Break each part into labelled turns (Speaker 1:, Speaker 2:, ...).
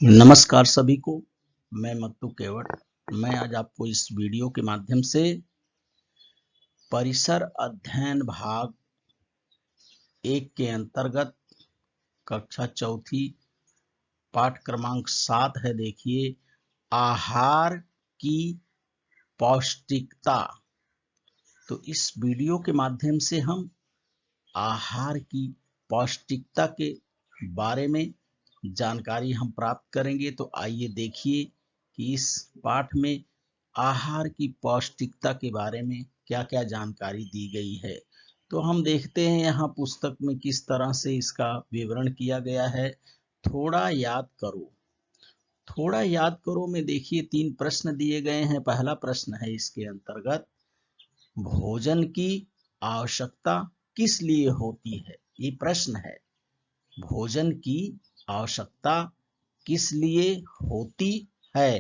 Speaker 1: नमस्कार सभी को। मैं मत्तू केवट। मैं आज आपको इस वीडियो के माध्यम से परिसर अध्ययन भाग 1 के अंतर्गत कक्षा चौथी पाठ क्रमांक 7 है। देखिए, आहार की पौष्टिकता। तो इस वीडियो के माध्यम से हम आहार की पौष्टिकता के बारे में जानकारी हम प्राप्त करेंगे। तो आइए देखिए कि इस पाठ में आहार की पौष्टिकता के बारे में क्या क्या जानकारी दी गई है। तो हम देखते हैं यहाँ पुस्तक में किस तरह से इसका विवरण किया गया है। थोड़ा याद करो। थोड़ा याद करो में देखिए 3 प्रश्न दिए गए हैं। पहला प्रश्न है इसके अंतर्गत, भोजन की आवश्यकता किस लिए होती है। ये प्रश्न है, भोजन की आवश्यकता किस लिए होती है।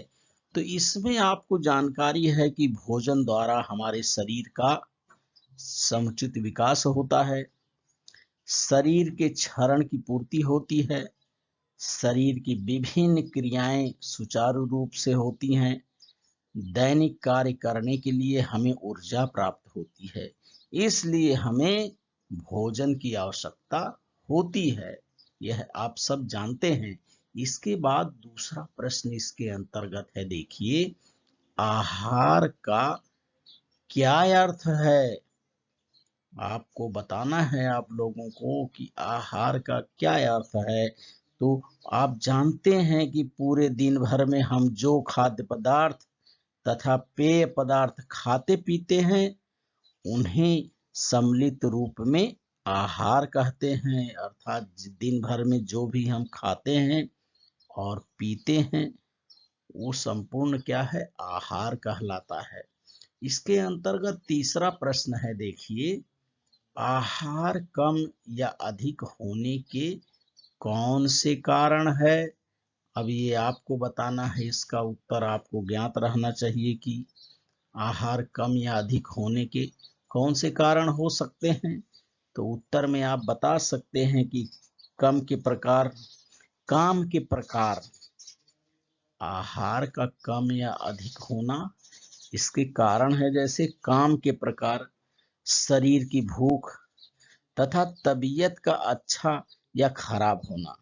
Speaker 1: तो इसमें आपको जानकारी है कि भोजन द्वारा हमारे शरीर का समुचित विकास होता है, शरीर के क्षरण की पूर्ति होती है, शरीर की विभिन्न क्रियाएं सुचारू रूप से होती हैं, दैनिक कार्य करने के लिए हमें ऊर्जा प्राप्त होती है, इसलिए हमें भोजन की आवश्यकता होती है। यह आप सब जानते हैं। इसके बाद दूसरा प्रश्न इसके अंतर्गत है। देखिए, आहार का क्या अर्थ है। आपको बताना है आप लोगों को कि आहार का क्या अर्थ है। तो आप जानते हैं कि पूरे दिन भर में हम जो खाद्य पदार्थ तथा पेय पदार्थ खाते पीते हैं उन्हें सम्मिलित रूप में आहार कहते हैं। अर्थात दिन भर में जो भी हम खाते हैं और पीते हैं वो संपूर्ण क्या है, आहार कहलाता है। इसके अंतर्गत तीसरा प्रश्न है। देखिए, आहार कम या अधिक होने के कौन से कारण है। अब ये आपको बताना है। इसका उत्तर आपको ज्ञात रहना चाहिए कि आहार कम या अधिक होने के कौन से कारण हो सकते हैं। तो उत्तर में आप बता सकते हैं कि काम के प्रकार, आहार का कम या अधिक होना इसके कारण है। जैसे काम के प्रकार, शरीर की भूख तथा तबीयत का अच्छा या खराब होना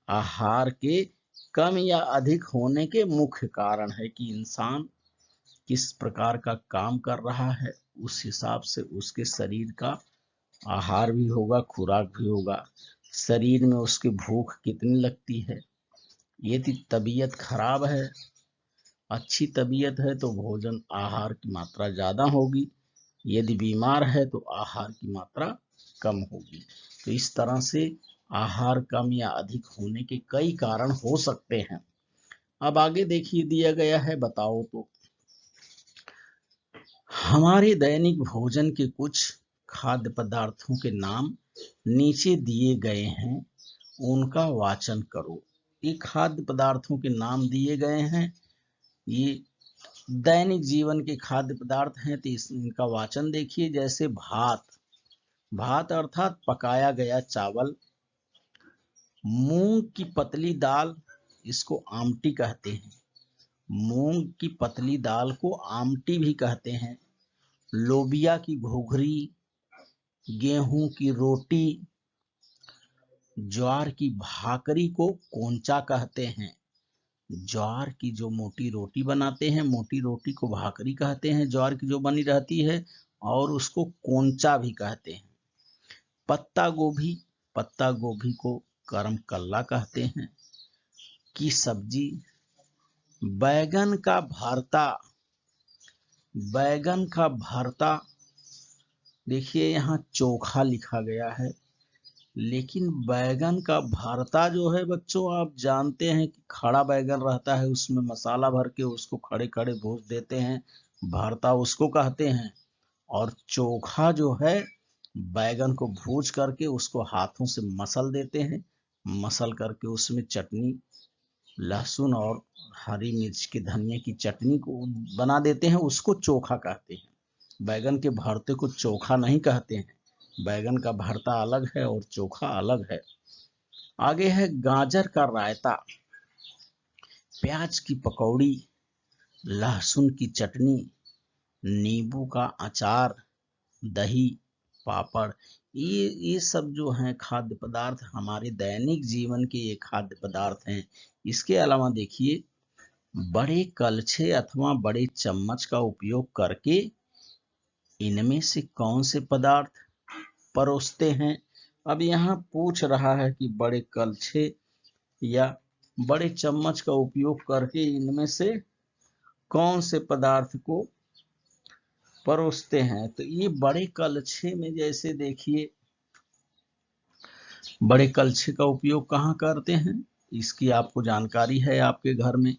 Speaker 1: आहार के कम या अधिक होने के मुख्य कारण है। कि इंसान किस प्रकार का काम कर रहा है उस हिसाब से उसके शरीर का आहार भी होगा, खुराक भी होगा, शरीर में उसकी भूख कितनी लगती है। यदि तबीयत खराब है, अच्छी तबीयत है तो भोजन आहार की मात्रा ज़्यादा होगी, यदि बीमार है तो आहार की मात्रा कम होगी। तो इस तरह से आहार कम या अधिक होने के कई कारण हो सकते हैं। अब आगे देखिए, दिया गया है, बताओ तो हमारे दैनिक भोजन के कुछ खाद्य पदार्थों के नाम नीचे दिए गए हैं, उनका वाचन करो। ये खाद्य पदार्थों के नाम दिए गए हैं, ये दैनिक जीवन के खाद्य पदार्थ हैं। तो इनका वाचन देखिए। जैसे भात, भात अर्थात पकाया गया चावल। मूंग की पतली दाल, इसको आमटी कहते हैं। मूंग की पतली दाल को आमटी भी कहते हैं। लोबिया की घुघरी, गेहूं की रोटी, ज्वार की भाकरी को कोंचा कहते हैं। ज्वार की जो मोटी रोटी बनाते हैं, मोटी रोटी को भाकरी कहते हैं, ज्वार की जो बनी रहती है, और उसको कोंचा भी कहते हैं। पत्ता गोभी, पत्ता गोभी को करम कल्ला कहते हैं की सब्जी। बैगन का भरता, बैगन का भरता, देखिए यहाँ चोखा लिखा गया है, लेकिन बैगन का भरता जो है बच्चों, आप जानते हैं कि खड़ा बैगन रहता है, उसमें मसाला भर के उसको खड़े खड़े भूज देते हैं, भरता उसको कहते हैं। और चोखा जो है, बैगन को भूज करके उसको हाथों से मसल देते हैं, मसल करके उसमें चटनी, लहसुन और हरी मिर्च की धनिया की चटनी को बना देते हैं, उसको चोखा कहते हैं। बैगन के भरते को चोखा नहीं कहते हैं। बैगन का भरता अलग है और चोखा अलग है। आगे है गाजर का रायता। प्याज की पकौड़ी, लहसुन की चटनी, नींबू का अचार, दही, पापड़, ये सब जो हैं खाद्य पदार्थ हमारे दैनिक जीवन के ये खाद्य पदार्थ हैं। इसके अलावा देखिए, बड़े कलछे अथवा बड़े चम्मच का उपयोग करके इनमें से कौन से पदार्थ परोसते हैं। अब यहाँ पूछ रहा है कि बड़े कलछे या बड़े चम्मच का उपयोग करके इनमें से कौन से पदार्थ को परोसते हैं। तो ये बड़े कलछे में जैसे देखिए, बड़े कलछे का उपयोग कहाँ करते हैं, इसकी आपको जानकारी है आपके घर में।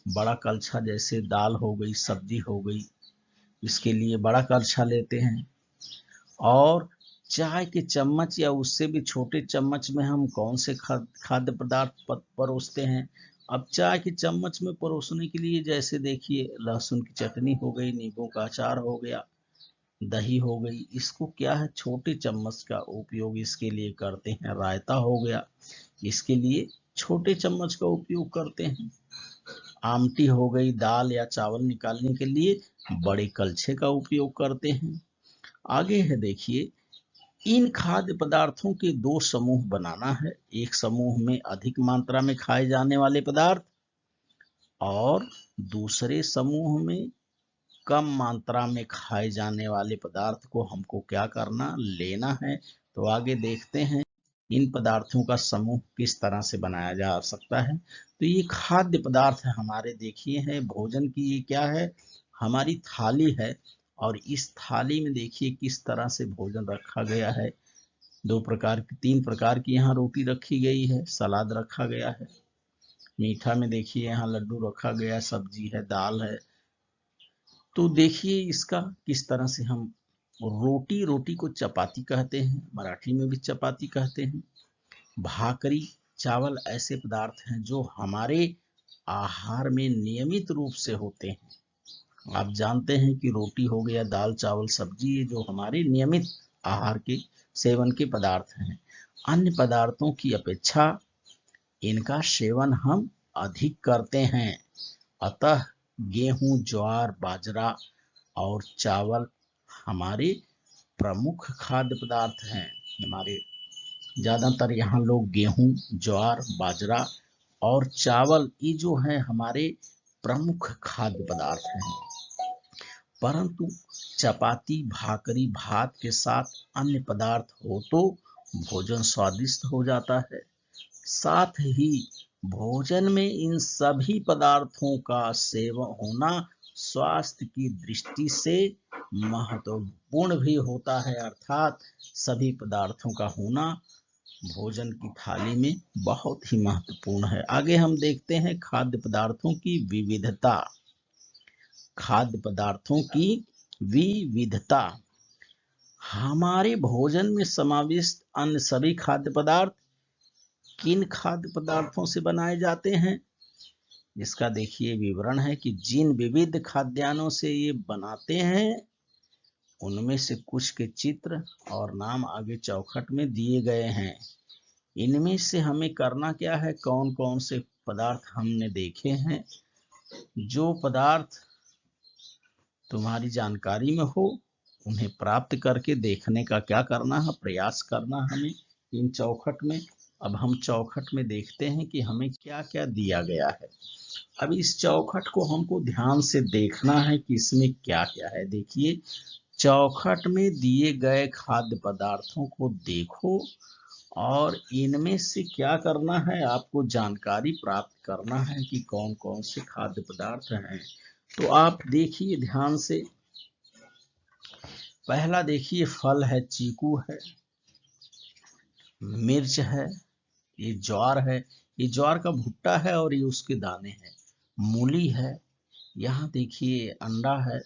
Speaker 1: बड़ा कलछा जैसे दाल हो गई, सब्जी हो गई, इसके लिए बड़ा कलछा लेते हैं। और चाय के चम्मच या उससे भी छोटे चम्मच में हम कौन से खाद्य पदार्थ परोसते हैं। अब चाय के चम्मच में परोसने के लिए जैसे देखिए, लहसुन की चटनी हो गई, नींबू का अचार हो गया, दही हो गई, इसको क्या है छोटे चम्मच का उपयोग इसके लिए करते हैं। रायता हो गया, इसके लिए छोटे चम्मच का उपयोग करते हैं। आमटी हो गई, दाल या चावल निकालने के लिए बड़े कलछे का उपयोग करते हैं। आगे है देखिए, इन खाद्य पदार्थों के दो समूह बनाना है। एक समूह में अधिक मात्रा में खाए जाने वाले पदार्थ और दूसरे समूह में कम मात्रा में खाए जाने वाले पदार्थ को हमको क्या करना, लेना है। तो आगे देखते हैं इन पदार्थों का समूह किस तरह से बनाया जा सकता है। तो ये खाद्य पदार्थ हमारे देखिए हैं, भोजन की ये क्या है, हमारी थाली है। और इस थाली में देखिए किस तरह से भोजन रखा गया है। तीन प्रकार की यहाँ रोटी रखी गई है, सलाद रखा गया है, मीठा में देखिए यहाँ लड्डू रखा गया है, सब्जी है, दाल है। तो देखिए इसका किस तरह से हम रोटी को चपाती कहते हैं, मराठी में भी चपाती कहते हैं। भाकरी, चावल ऐसे पदार्थ हैं जो हमारे आहार में नियमित रूप से होते हैं। आप जानते हैं कि रोटी हो गया, दाल चावल सब्जी, ये जो हमारे नियमित आहार के सेवन के पदार्थ हैं। अन्य पदार्थों की अपेक्षा इनका सेवन हम अधिक करते हैं। अतः गेहूं, ज्वार, बाजरा और चावल हमारे प्रमुख खाद्य पदार्थ हैं। हमारे ज़्यादातर यहाँ लोग गेहूं, ज्वार, बाजरा और चावल, ये जो है हमारे प्रमुख खाद्य पदार्थ हैं। परंतु चपाती, भाकरी, भात के साथ अन्य पदार्थ हो तो भोजन स्वादिष्ट हो जाता है। साथ ही भोजन में इन सभी पदार्थों का सेवन होना स्वास्थ्य की दृष्टि से महत्वपूर्ण भी होता है। अर्थात सभी पदार्थों का होना भोजन की थाली में बहुत ही महत्वपूर्ण है। आगे हम देखते हैं खाद्य पदार्थों की विविधता। खाद्य पदार्थों की विविधता, हमारे भोजन में समाविष्ट अन्य सभी खाद्य पदार्थ किन खाद्य पदार्थों से बनाए जाते हैं, इसका देखिए विवरण है कि जिन विविध खाद्यान्नों से ये बनाते हैं उनमें से कुछ के चित्र और नाम आगे चौखट में दिए गए हैं। इनमें से हमें करना क्या है, कौन कौन से पदार्थ हमने देखे हैं, जो पदार्थ तुम्हारी जानकारी में हो उन्हें प्राप्त करके देखने का क्या करना है, प्रयास करना हमें इन चौखट में। अब हम चौखट में देखते हैं कि हमें क्या क्या दिया गया है। अब इस चौखट को हमको ध्यान से देखना है कि इसमें क्या क्या है। देखिए, चौखट में दिए गए खाद्य पदार्थों को देखो और इनमें से क्या करना है, आपको जानकारी प्राप्त करना है कि कौन कौन से खाद्य पदार्थ हैं। तो आप देखिए ध्यान से। पहला देखिए, फल है, चीकू है, मिर्च है, ये ज्वार है, ये ज्वार का भुट्टा है और ये उसके दाने हैं। मूली है, यहाँ देखिए अंडा है।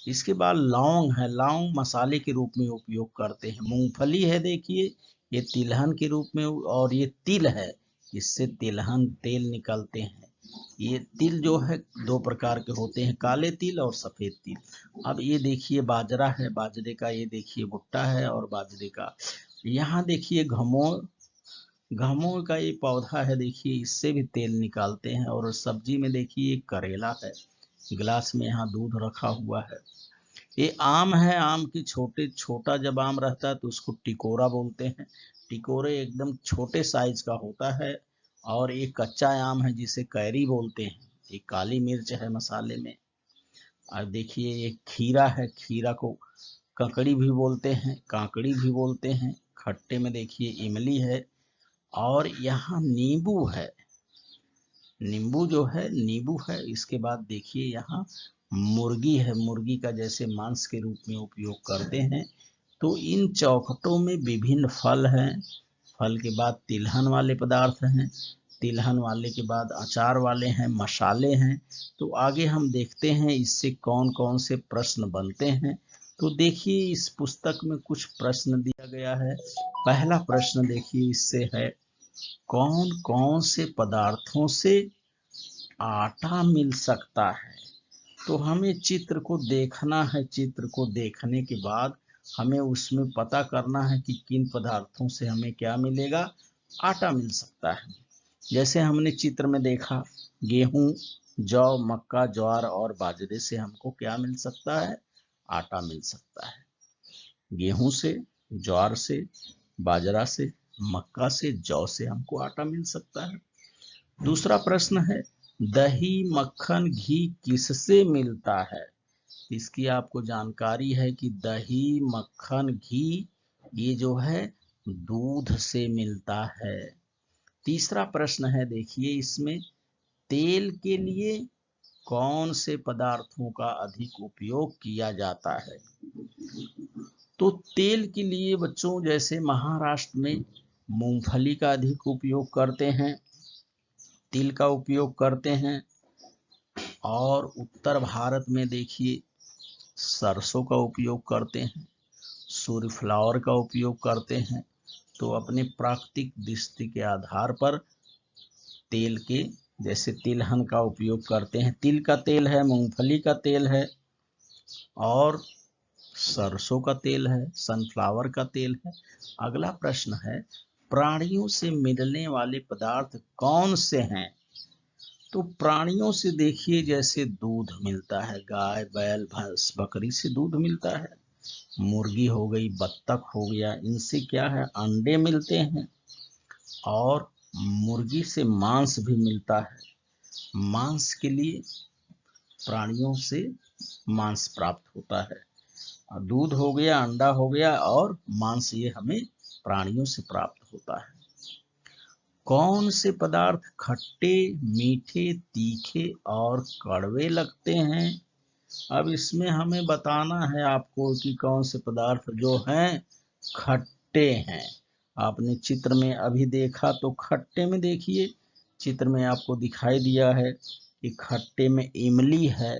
Speaker 1: इसके बाद लौंग है, लौंग मसाले के रूप में उपयोग करते हैं। मूंगफली है, देखिए ये तिलहन के रूप में, और ये तिल है, इससे तिलहन तेल निकलते हैं। ये तिल जो है दो प्रकार के होते हैं, काले तिल और सफेद तिल। अब ये देखिए बाजरा है, बाजरे का ये देखिए भुट्टा है और बाजरे का। यहाँ देखिए घमोर गहमों का ये पौधा है, देखिए इससे भी तेल निकालते हैं। और सब्जी में देखिए ये करेला है, गिलास में यहाँ दूध रखा हुआ है। ये आम है, आम की छोटा जब आम रहता है तो उसको टिकोरा बोलते हैं। टिकोरे एकदम छोटे साइज का होता है। और ये कच्चा आम है जिसे कैरी बोलते हैं। ये काली मिर्च है मसाले में। और देखिए ये खीरा है, खीरा को ककड़ी भी बोलते हैं, काकड़ी भी बोलते हैं। खट्टे में देखिए इमली है। और यहाँ नींबू है, नींबू जो है नींबू है। इसके बाद देखिए यहाँ मुर्गी है, मुर्गी का जैसे मांस के रूप में उपयोग करते हैं। तो इन चौखटों में विभिन्न फल हैं। फल के बाद तिलहन वाले पदार्थ हैं, तिलहन वाले के बाद अचार वाले हैं, मसाले हैं। तो आगे हम देखते हैं इससे कौन कौन से प्रश्न बनते हैं। तो देखिए इस पुस्तक में कुछ प्रश्न दिया गया है। पहला प्रश्न देखिए इससे है, कौन कौन से पदार्थों से आटा मिल सकता है। तो हमें चित्र को देखना है, चित्र को देखने के बाद हमें उसमें पता करना है कि किन पदार्थों से हमें क्या मिलेगा, आटा मिल सकता है। जैसे हमने चित्र में देखा, गेहूं, जौ, मक्का, ज्वार और बाजरे से हमको क्या मिल सकता है, आटा मिल सकता है। गेहूं से, ज्वार से, बाजरा से, मक्का से, जौ से हमको आटा मिल सकता है। दूसरा प्रश्न है, दही, मक्खन, घी किससे मिलता है। इसकी आपको जानकारी है कि दही, मक्खन, घी ये जो है दूध से मिलता है। तीसरा प्रश्न है, देखिए इसमें, तेल के लिए कौन से पदार्थों का अधिक उपयोग किया जाता है। तो तेल के लिए बच्चों जैसे महाराष्ट्र में मूंगफली का अधिक उपयोग करते हैं, तिल का उपयोग करते हैं। और उत्तर भारत में देखिए सरसों का उपयोग करते हैं, सूर्यफ्लावर का उपयोग करते हैं। तो अपने प्राकृतिक दृष्टि के आधार पर तेल के जैसे तिलहन का उपयोग करते हैं, तिल का तेल है, मूंगफली का तेल है और सरसों का तेल है, सनफ्लावर का तेल है। अगला प्रश्न है, प्राणियों से मिलने वाले पदार्थ कौन से हैं। तो प्राणियों से देखिए जैसे दूध मिलता है, गाय, बैल, भैंस, बकरी से दूध मिलता है। मुर्गी हो गई, बत्तख हो गया, इनसे क्या है, अंडे मिलते हैं। और मुर्गी से मांस भी मिलता है। मांस के लिए प्राणियों से मांस प्राप्त होता है। दूध हो गया, अंडा हो गया और मांस, ये हमें प्राणियों से प्राप्त होता है। कौन से पदार्थ खट्टे, मीठे, तीखे और कड़वे लगते हैं। अब इसमें हमें बताना है आपको कि कौन से पदार्थ जो हैं खट्टे हैं। आपने चित्र में अभी देखा तो खट्टे में देखिए, चित्र में आपको दिखाई दिया है कि खट्टे में इमली है,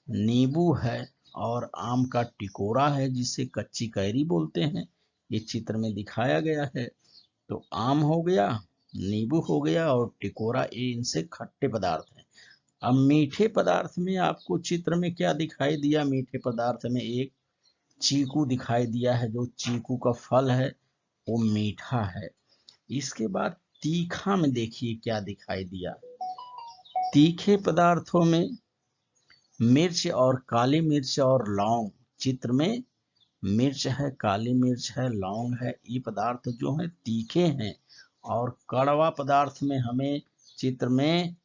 Speaker 1: नींबू है और आम का टिकोरा है जिसे कच्ची कैरी बोलते हैं। ये चित्र में दिखाया गया है। तो आम हो गया, नींबू हो गया और टिकोरा, ये इनसे खट्टे पदार्थ हैं। अब मीठे पदार्थ में आपको चित्र में क्या दिखाई दिया, मीठे पदार्थ में एक चीकू दिखाई दिया है। जो चीकू का फल है वो मीठा है। इसके बाद तीखा में देखिए क्या दिखाई दिया। तीखे पदार्थों में मिर्च और काली मिर्च और लौंग, चित्र में मिर्च है, काली मिर्च है, लौंग है, ये पदार्थ जो है तीखे हैं। और कड़वा पदार्थ में हमें चित्र में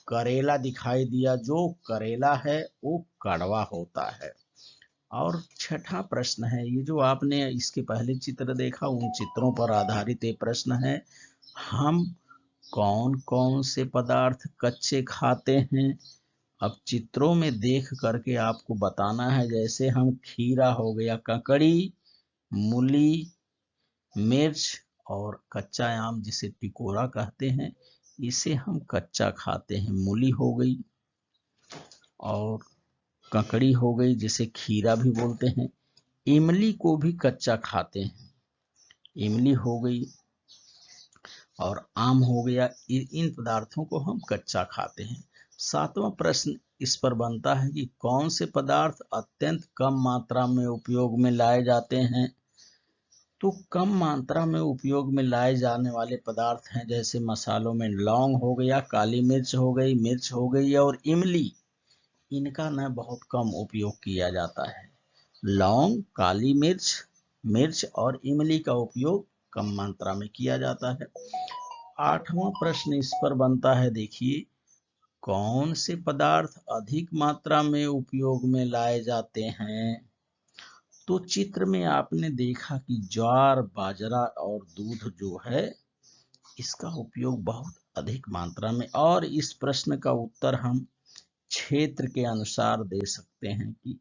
Speaker 1: करेला दिखाई दिया, जो करेला है वो कड़वा होता है। और छठा प्रश्न है, ये जो आपने इसके पहले चित्र देखा उन चित्रों पर आधारित ये प्रश्न है, हम कौन कौन से पदार्थ कच्चे खाते हैं। अब चित्रों में देख करके आपको बताना है। जैसे हम खीरा हो गया, ककड़ी, मूली, मिर्च और कच्चा आम जिसे टिकोरा कहते हैं, इसे हम कच्चा खाते हैं। मूली हो गई और ककड़ी हो गई जिसे खीरा भी बोलते हैं। इमली को भी कच्चा खाते हैं, इमली हो गई और आम हो गया। इन पदार्थों को हम कच्चा खाते हैं। सातवां प्रश्न इस पर बनता है कि कौन से पदार्थ अत्यंत कम मात्रा में उपयोग में लाए जाते हैं। तो कम मात्रा में उपयोग में लाए जाने वाले पदार्थ हैं जैसे मसालों में लौंग हो गया, काली मिर्च हो गई, मिर्च हो गई और इमली। इनका न बहुत कम उपयोग किया जाता है। लौंग, काली मिर्च, मिर्च और इमली का उपयोग कम मात्रा में किया जाता है। 8वां प्रश्न इस पर बनता है, देखिए, कौन से पदार्थ अधिक मात्रा में उपयोग में लाए जाते हैं? तो चित्र में आपने देखा कि ज्वार, बाजरा और दूध जो है, इसका उपयोग बहुत अधिक मात्रा में, और इस प्रश्न का उत्तर हम क्षेत्र के अनुसार दे सकते हैं कि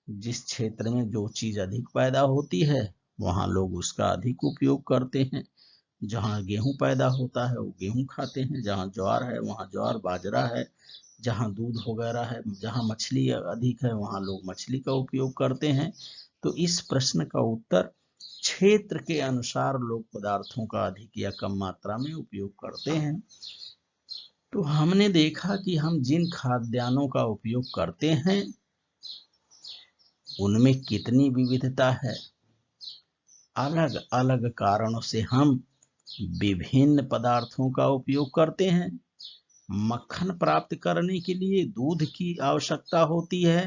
Speaker 1: जिस क्षेत्र में जो चीज अधिक पैदा होती है वहां लोग उसका अधिक उपयोग करते हैं। जहां गेहूं पैदा होता है वो गेहूं खाते हैं, जहां ज्वार है वहां ज्वार, बाजरा है, जहां दूध वगैरह है, जहां मछली अधिक है वहां लोग मछली का उपयोग करते हैं। तो इस प्रश्न का उत्तर क्षेत्र के अनुसार लोग पदार्थों का अधिक या कम मात्रा में उपयोग करते हैं। तो हमने देखा कि हम जिन खाद्यान्नों का उपयोग करते हैं उनमें कितनी विविधता है। अलग अलग कारणों से हम विभिन्न पदार्थों का उपयोग करते हैं। मक्खन प्राप्त करने के लिए दूध की आवश्यकता होती है।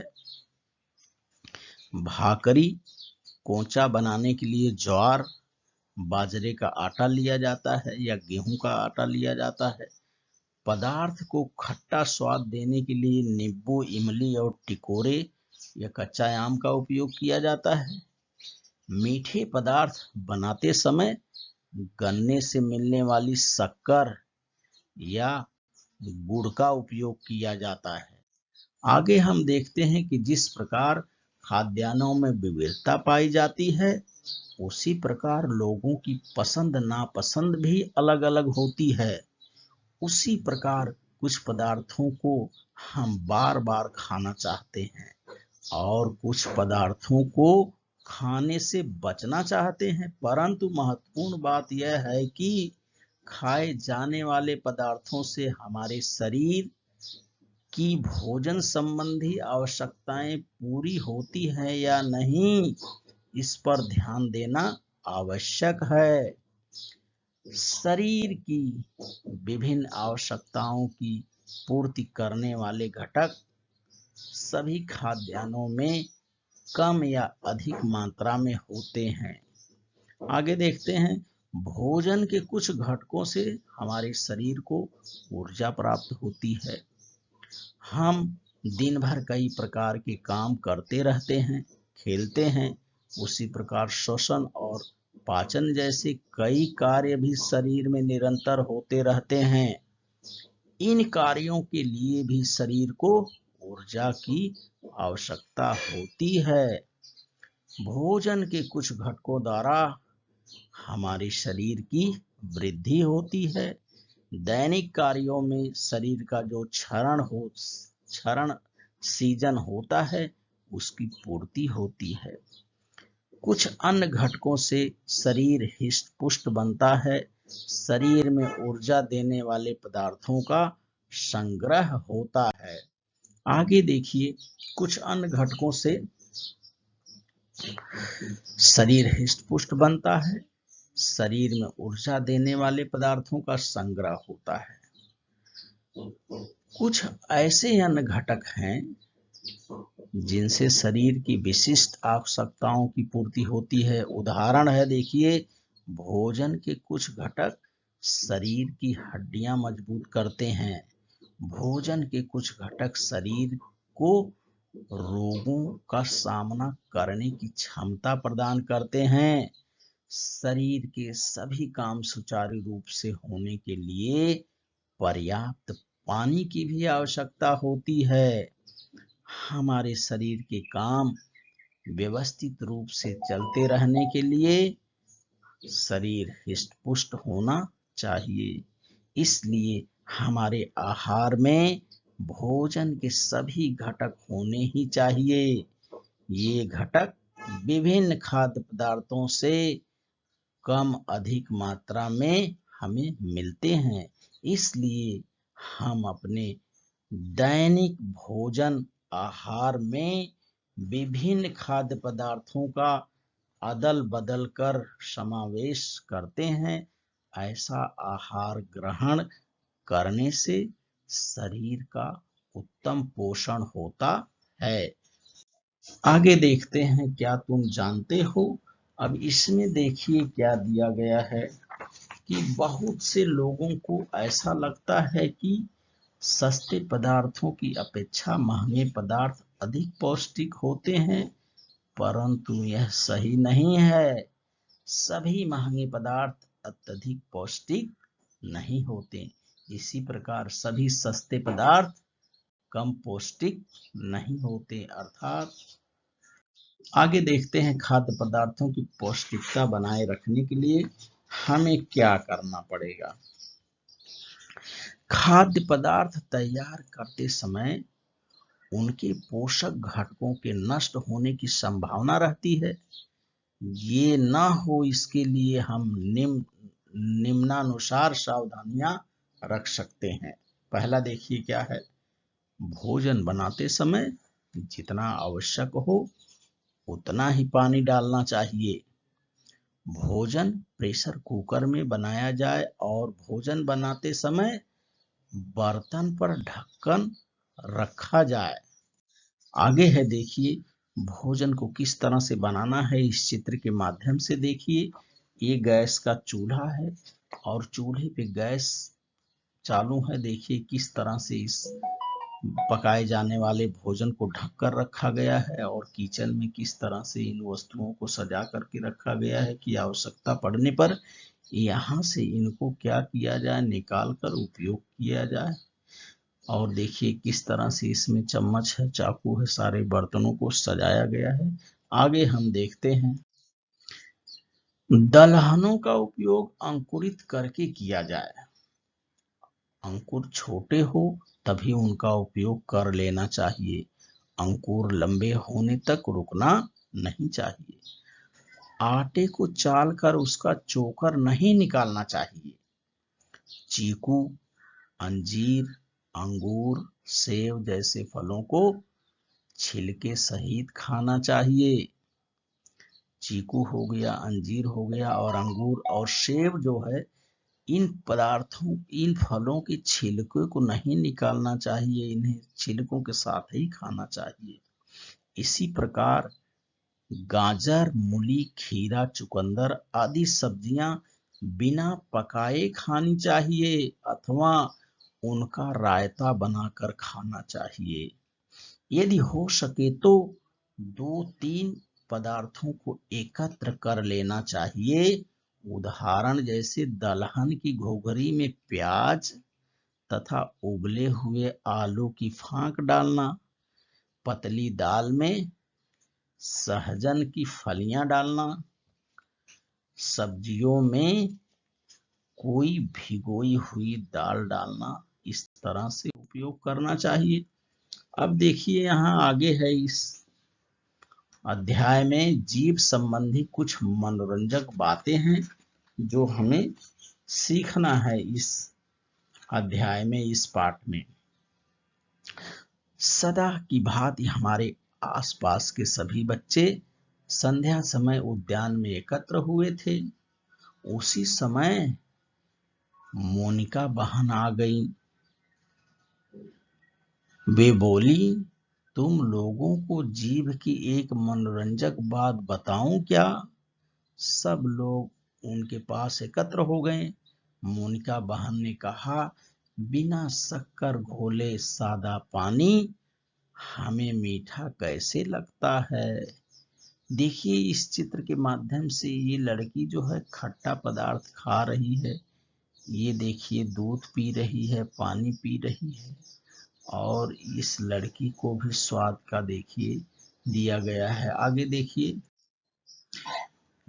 Speaker 1: भाकरी, कोंचा बनाने के लिए ज्वार, बाजरे का आटा लिया जाता है या गेहूं का आटा लिया जाता है। पदार्थ को खट्टा स्वाद देने के लिए नींबू, इमली और टिकोरे या कच्चा आम का उपयोग किया जाता है। मीठे पदार्थ बनाते समय गन्ने से मिलने वाली शक्कर या गुड़ का उपयोग किया जाता है। आगे हम देखते हैं कि जिस प्रकार खाद्यान्नों में विविधता पाई जाती है उसी प्रकार लोगों की पसंद नापसंद भी अलग अलग होती है। उसी प्रकार कुछ पदार्थों को हम बार बार खाना चाहते हैं और कुछ पदार्थों को खाने से बचना चाहते हैं। परंतु महत्वपूर्ण बात यह है कि खाए जाने वाले पदार्थों से हमारे शरीर की भोजन संबंधी आवश्यकताएं पूरी होती हैं या नहीं, इस पर ध्यान देना आवश्यक है। शरीर की विभिन्न आवश्यकताओं की पूर्ति करने वाले घटक सभी खाद्यान्नों में कम या अधिक मात्रा में होते हैं। आगे देखते हैं, भोजन के कुछ घटकों से हमारे शरीर को ऊर्जा प्राप्त होती है। हम दिन भर कई प्रकार के काम करते रहते हैं, खेलते हैं। उसी प्रकार श्वसन और पाचन जैसे कई कार्य भी शरीर में निरंतर होते रहते हैं। इन कार्यों के लिए भी शरीर को ऊर्जा की आवश्यकता होती है। भोजन के कुछ घटकों द्वारा हमारे शरीर की वृद्धि होती है। दैनिक कार्यों में शरीर का जो क्षरण सीजन होता है उसकी पूर्ति होती है। कुछ अन्य घटकों से शरीर हिष्ट पुष्ट बनता है। शरीर में ऊर्जा देने वाले पदार्थों का संग्रह होता है। आगे देखिए, कुछ अन्य घटकों से शरीर हिष्ट पुष्ट बनता है। शरीर में ऊर्जा देने वाले पदार्थों का संग्रह होता है। कुछ ऐसे अन्य घटक हैं जिनसे शरीर की विशिष्ट आवश्यकताओं की पूर्ति होती है। उदाहरण है, देखिए, भोजन के कुछ घटक शरीर की हड्डियां मजबूत करते हैं। भोजन के कुछ घटक शरीर को रोगों का सामना करने की क्षमता प्रदान करते हैं। शरीर के सभी काम सुचारू रूप से होने के लिए पर्याप्त पानी की भी आवश्यकता होती है। हमारे शरीर के काम व्यवस्थित रूप से चलते रहने के लिए शरीर हिष्ट पुष्ट होना चाहिए। इसलिए हमारे आहार में भोजन के सभी घटक होने ही चाहिए। ये घटक विभिन्न खाद्य पदार्थों से कम अधिक मात्रा में हमें मिलते हैं। इसलिए हम अपने दैनिक भोजन आहार में विभिन्न खाद्य पदार्थों का अदल बदल कर समावेश करते हैं। ऐसा आहार ग्रहण करने से शरीर का उत्तम पोषण होता है। आगे देखते हैं, क्या तुम जानते हो। अब इसमें देखिए क्या दिया गया है कि बहुत से लोगों को ऐसा लगता है कि सस्ते पदार्थों की अपेक्षा महंगे पदार्थ अधिक पौष्टिक होते हैं, परंतु यह सही नहीं है। सभी महंगे पदार्थ अत्यधिक पौष्टिक नहीं होते। इसी प्रकार सभी सस्ते पदार्थ कम पौष्टिक नहीं होते। अर्थात आगे देखते हैं, खाद्य पदार्थों की पौष्टिकता बनाए रखने के लिए हमें क्या करना पड़ेगा। खाद्य पदार्थ तैयार करते समय उनके पोषक घटकों के नष्ट होने की संभावना रहती है। ये न हो, इसके लिए हम निम्नानुसार सावधानियां रख सकते हैं। पहला देखिए क्या है। भोजन बनाते समय जितना आवश्यक हो उतना ही पानी डालना चाहिए। भोजन प्रेशर कुकर में बनाया जाए और भोजन बनाते समय बर्तन पर ढक्कन रखा जाए। आगे है देखिए, भोजन को किस तरह से बनाना है इस चित्र के माध्यम से देखिए। ये गैस का चूल्हा है और चूल्हे पे गैस चालू है। देखिए किस तरह से इस पकाए जाने वाले भोजन को ढक कर रखा गया है और किचन में किस तरह से इन वस्तुओं को सजा करके रखा गया है कि आवश्यकता पड़ने पर यहाँ से इनको क्या किया जाए, निकाल कर उपयोग किया जाए। और देखिए किस तरह से इसमें चम्मच है, चाकू है, सारे बर्तनों को सजाया गया है। आगे हम देखते हैं, दलहनों का उपयोग अंकुरित करके किया जाए। अंकुर छोटे हो तभी उनका उपयोग कर लेना चाहिए। अंकुर लंबे होने तक रुकना नहीं चाहिए। आटे को चाल कर उसका चोकर नहीं निकालना चाहिए। चीकू, अंजीर, अंगूर, सेब जैसे फलों को छिलके सहित खाना चाहिए। चीकू हो गया, अंजीर हो गया और अंगूर और सेब जो है, इन पदार्थों, इन फलों के छिलके को नहीं निकालना चाहिए, इन्हें छिलकों के साथ ही खाना चाहिए। इसी प्रकार गाजर, मूली, खीरा, चुकंदर आदि सब्जियां बिना पकाए खानी चाहिए अथवा उनका रायता बनाकर खाना चाहिए। यदि हो सके तो 2-3 पदार्थों को एकत्र कर लेना चाहिए। उदाहरण जैसे दलहन की घोघरी में प्याज तथा उबले हुए आलू की फांक डालना, पतली दाल में सहजन की फलियां डालना, सब्जियों में कोई भिगोई हुई दाल डालना, इस तरह से उपयोग करना चाहिए। अब देखिए यहाँ आगे है, इस अध्याय में जीव संबंधी कुछ मनोरंजक बातें हैं जो हमें सीखना है इस अध्याय में, इस पाठ में। सदा की भांति हमारे आसपास के सभी बच्चे संध्या समय उद्यान में एकत्र हुए थे। उसी समय मोनिका बहन आ गई। वे बोली, तुम लोगों को जीव की एक मनोरंजक बात बताऊं क्या? सब लोग उनके पास एकत्र हो गए। मोनिका बहन ने कहा, बिना शक्कर घोले सादा पानी हमें मीठा कैसे लगता है। देखिए इस चित्र के माध्यम से ये लड़की जो है खट्टा पदार्थ खा रही है। ये देखिए दूध पी रही है, पानी पी रही है और इस लड़की को भी स्वाद का देखिए दिया गया है। आगे देखिए,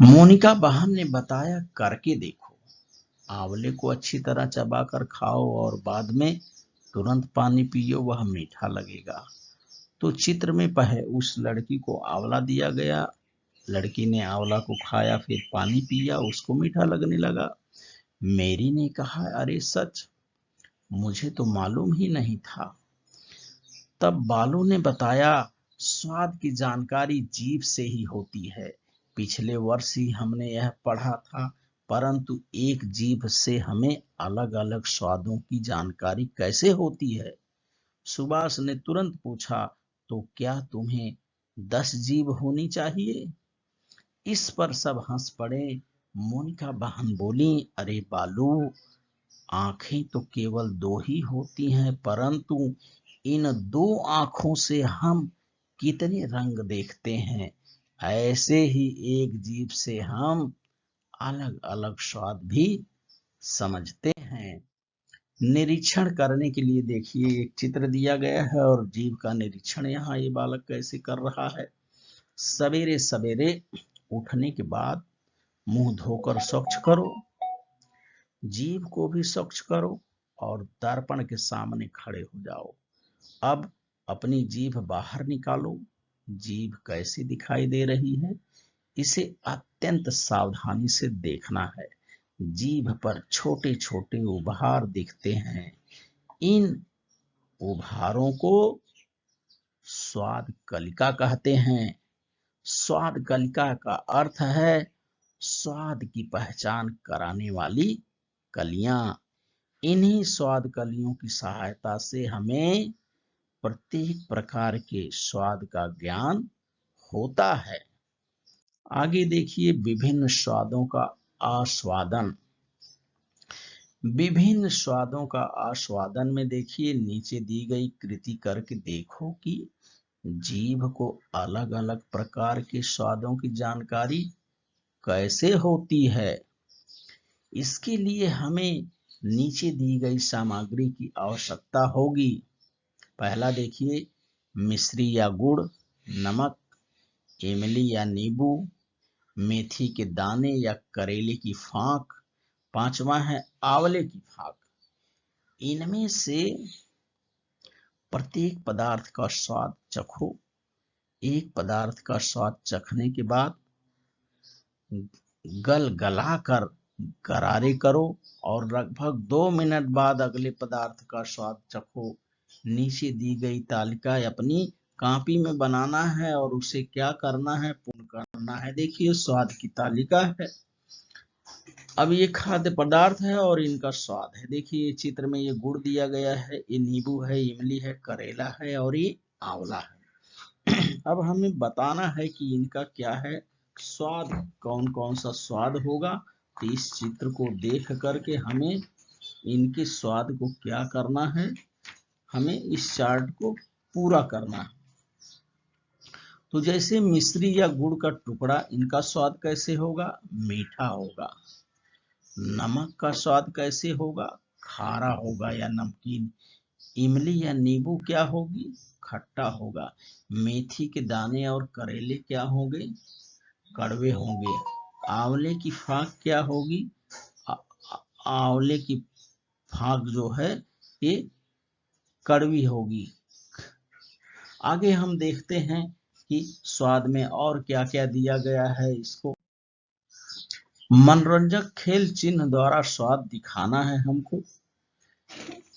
Speaker 1: मोनिका बहन ने बताया, करके देखो, आंवले को अच्छी तरह चबा कर खाओ और बाद में तुरंत पानी पियो, वह मीठा लगेगा। तो चित्र में उस लड़की को आंवला दिया गया, लड़की ने आंवला को खाया, फिर पानी पिया, उसको मीठा लगने लगा। मेरी ने कहा, अरे सच, मुझे तो मालूम ही नहीं था। तब बालू ने बताया, स्वाद की जानकारी जीभ से ही होती है, पिछले वर्ष ही हमने यह पढ़ा था, परंतु एक जीभ से हमें अलग अलग स्वादों की जानकारी कैसे होती है? सुभाष ने तुरंत पूछा, तो क्या तुम्हें 10 जीभ होनी चाहिए? इस पर सब हंस पड़े। मोनिका बहन बोली, अरे बालू, आंखें तो केवल 2 ही होती हैं, परंतु इन 2 आंखों से हम कितने रंग देखते हैं। ऐसे ही एक जीभ से हम अलग अलग स्वाद भी समझते हैं। निरीक्षण करने के लिए देखिए एक चित्र दिया गया है और जीभ का निरीक्षण यहाँ ये बालक कैसे कर रहा है। सवेरे सवेरे उठने के बाद मुंह धोकर स्वच्छ करो, जीभ को भी स्वच्छ करो और दर्पण के सामने खड़े हो जाओ। अब अपनी जीभ बाहर निकालो। जीभ कैसी दिखाई दे रही है, इसे अत्यंत सावधानी से देखना है। जीभ पर छोटे छोटे उभार दिखते हैं। इन उभारों को स्वाद कलिका कहते हैं। स्वाद कलिका का अर्थ है स्वाद की पहचान कराने वाली कलियां। इन्हीं स्वाद कलियों की सहायता से हमें प्रत्येक प्रकार के स्वाद का ज्ञान होता है। आगे देखिए विभिन्न स्वादों का आस्वादन। विभिन्न स्वादों का आस्वादन में देखिए नीचे दी गई कृति करके देखो कि जीभ को अलग अलग प्रकार के स्वादों की जानकारी कैसे होती है। इसके लिए हमें नीचे दी गई सामग्री की आवश्यकता होगी। पहला देखिए मिश्री या गुड़, नमक, इमली या नींबू, मेथी के दाने या करेले की फांक, 5वां है आंवले की फांक। इनमें से प्रत्येक पदार्थ का स्वाद चखो। एक पदार्थ का स्वाद चखने के बाद गला कर गरारे करो और लगभग 2 मिनट बाद अगले पदार्थ का स्वाद चखो। नीचे दी गई तालिका अपनी कॉपी में बनाना है और उसे क्या करना है, पूर्ण करना है। देखिए स्वाद की तालिका है। अब ये खाद्य पदार्थ है और इनका स्वाद है। देखिए चित्र में ये गुड़ दिया गया है, ये नींबू है, इमली है, करेला है और ये आंवला है। अब हमें बताना है कि इनका क्या है स्वाद, कौन कौन सा स्वाद होगा। तो इस चित्र को देख करके हमें इनके स्वाद को क्या करना है, हमें इस चार्ट को पूरा करना है। तो जैसे मिश्री या गुड़ का टुकड़ा, इनका स्वाद कैसे होगा, मीठा होगा। नमक का स्वाद कैसे होगा, खारा होगा या नमकीन। इमली या नींबू क्या होगी, खट्टा होगा। मेथी के दाने और करेले क्या होंगे, कड़वे होंगे। आंवले की फांक क्या होगी, आंवले की फांक जो है ये कड़वी होगी। आगे हम देखते हैं कि स्वाद में और क्या क्या दिया गया है। इसको मनोरंजक खेल चिन्ह द्वारा स्वाद दिखाना है हमको।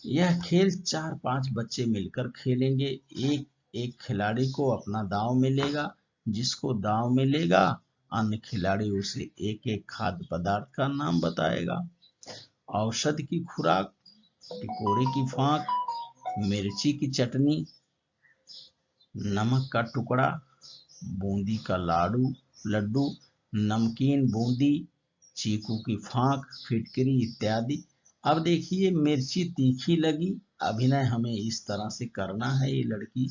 Speaker 1: यह खेल 4-5 बच्चे मिलकर खेलेंगे। एक एक खिलाड़ी को अपना दांव मिलेगा। जिसको दांव मिलेगा अन्य खिलाड़ी उसे एक एक खाद्य पदार्थ का नाम बताएगा। औषधि की खुराक, टिकोड़े की फांक, मिर्ची की चटनी, नमक का टुकड़ा, बूंदी का लड्डू, नमकीन बूंदी, चीकू की फांक, फिटकरी इत्यादि। अब देखिए मिर्ची तीखी लगी, अभिनय हमें इस तरह से करना है। ये लड़की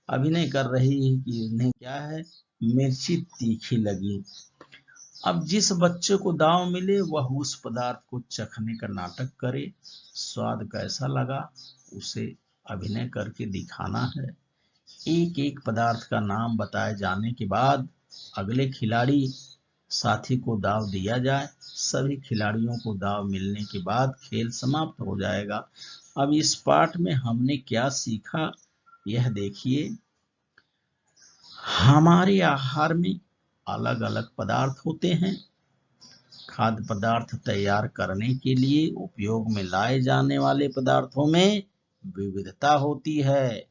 Speaker 1: अभिनय कर रही है कि उन्हें क्या है, मिर्ची तीखी लगी। अब जिस बच्चे को दांव मिले वह उस पदार्थ को चखने का नाटक करे। स्वाद कैसा लगा उसे अभिनय करके दिखाना है। एक एक पदार्थ का नाम बताए जाने के बाद अगले खिलाड़ी साथी को दाव दिया जाए। सभी खिलाड़ियों को दाव मिलने के बाद खेल समाप्त हो जाएगा। अब इस पाठ में हमने क्या सीखा, यह देखिए। हमारे आहार में अलग अलग पदार्थ होते हैं। खाद्य पदार्थ तैयार करने के लिए उपयोग में लाए जाने वाले पदार्थों में विविधता होती है।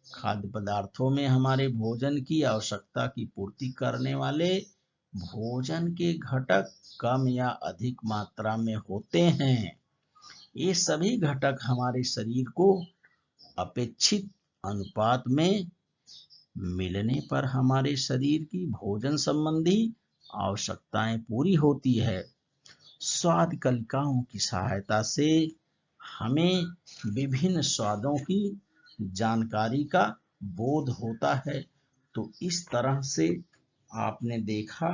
Speaker 1: खाद्य पदार्थों में हमारे भोजन की आवश्यकता की पूर्ति करने वाले भोजन के घटक कम या अधिक मात्रा में होते हैं। ये सभी घटक हमारे शरीर को अपेक्षित अनुपात में मिलने पर हमारे शरीर की भोजन संबंधी आवश्यकताएं पूरी होती है। स्वाद कलिकाओं की सहायता से हमें विभिन्न स्वादों की जानकारी का बोध होता है। तो इस तरह से आपने देखा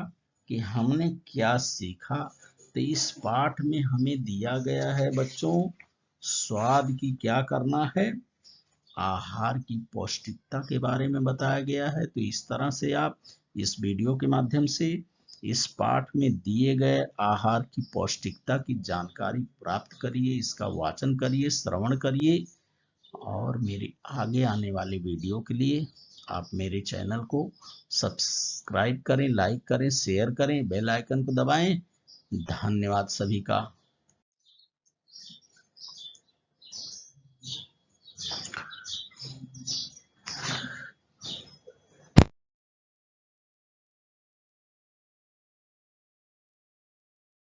Speaker 1: कि हमने क्या सीखा। तो इस पाठ में हमें दिया गया है बच्चों, स्वाद की क्या करना है, आहार की पौष्टिकता के बारे में बताया गया है। तो इस तरह से आप इस वीडियो के माध्यम से इस पाठ में दिए गए आहार की पौष्टिकता की जानकारी प्राप्त करिए, इसका वाचन करिए, श्रवण करिए और मेरे आगे आने वाले वीडियो के लिए आप मेरे चैनल को सब्सक्राइब करें, लाइक करें, शेयर करें, बेल आइकन को दबाएं। धन्यवाद सभी का।